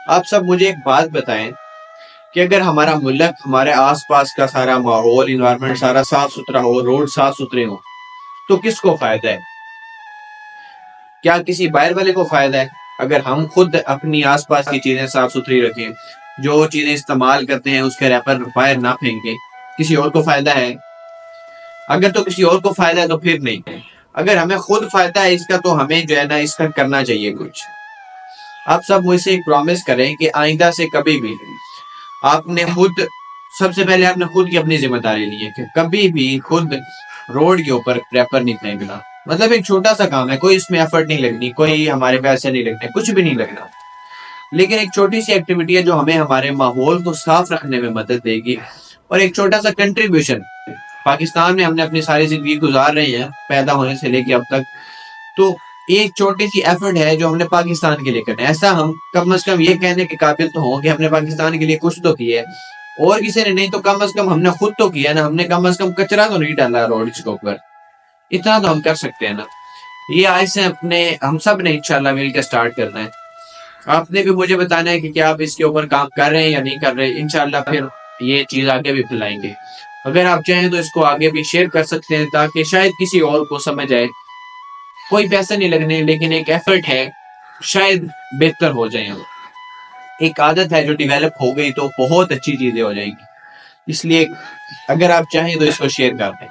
آپ سب مجھے ایک بات بتائیں کہ اگر ہمارا ملک، ہمارے آس پاس کا سارا ماحول، انوائرمنٹ سارا صاف ستھرا ہو، روڈ صاف ستھرے ہو، تو کس کو فائدہ ہے؟ کیا کسی باہر والے کو فائدہ ہے؟ اگر ہم خود اپنی آس پاس کی چیزیں صاف ستھری رکھیں، جو چیزیں استعمال کرتے ہیں اس کے ریپر باہر نہ پھینکیں، کسی اور کو فائدہ ہے؟ اگر تو کسی اور کو فائدہ ہے تو پھر نہیں. اگر ہمیں خود فائدہ ہے اس کا تو ہمیں جو ہے نا اس کا کرنا چاہیے کچھ. آپ سب مجھ سے ایک پرومس کریں کہ آئندہ سے کبھی بھی آپ نے خود، سب سے پہلے آپ نے خود کی اپنی ذمہ داری لی ہے کہ کبھی بھی خود روڈ کے اوپر ریپر نہیں پھینکنا. مطلب ایک چھوٹا سا کام ہے، کوئی اس میں ایفرٹ نہیں لگنی، کوئی ہمارے پیسے نہیں لگنے، کچھ بھی نہیں لگنا، لیکن ایک چھوٹی سی ایکٹیویٹی ہے جو ہمیں ہمارے ماحول کو صاف رکھنے میں مدد دے گی، اور ایک چھوٹا سا کنٹریبیوشن. پاکستان میں ہم نے اپنی ساری زندگی گزار رہے ہیں پیدا ہونے سے لے کے اب تک، تو ایک چھوٹی سی ایفرٹ ہے جو ہم نے پاکستان کے لیے کرنا ہے. ایسا ہم کم از کم یہ کہنے کے قابل تو ہوں کہ ہم نے پاکستان کے لیے کچھ تو کیا ہے، اور کسی نے نہیں تو کم از کم ہم نے خود تو کیا نا. ہم نے کم از کم کچرا تو نہیں ڈالا روڈ کے اوپر، اتنا تو ہم کر سکتے ہیں نا. یہ آج سے اپنے ہم سب نے انشاءاللہ مل کے سٹارٹ کرنا ہے. آپ نے بھی مجھے بتانا ہے کہ کیا آپ اس کے اوپر کام کر رہے ہیں یا نہیں کر رہے. انشاءاللہ پھر یہ چیز آگے بھی پھیلائیں گے. اگر آپ چاہیں تو اس کو آگے بھی شیئر کر سکتے ہیں تاکہ شاید کسی اور کو سمجھ آئے. کوئی پیسے نہیں لگنے، لیکن ایک ایفرٹ ہے، شاید بہتر ہو جائیں. ایک عادت ہے جو ڈیویلپ ہو گئی تو بہت اچھی چیزیں ہو جائیں گی. اس لیے اگر آپ چاہیں تو اس کو شیئر کر دیں.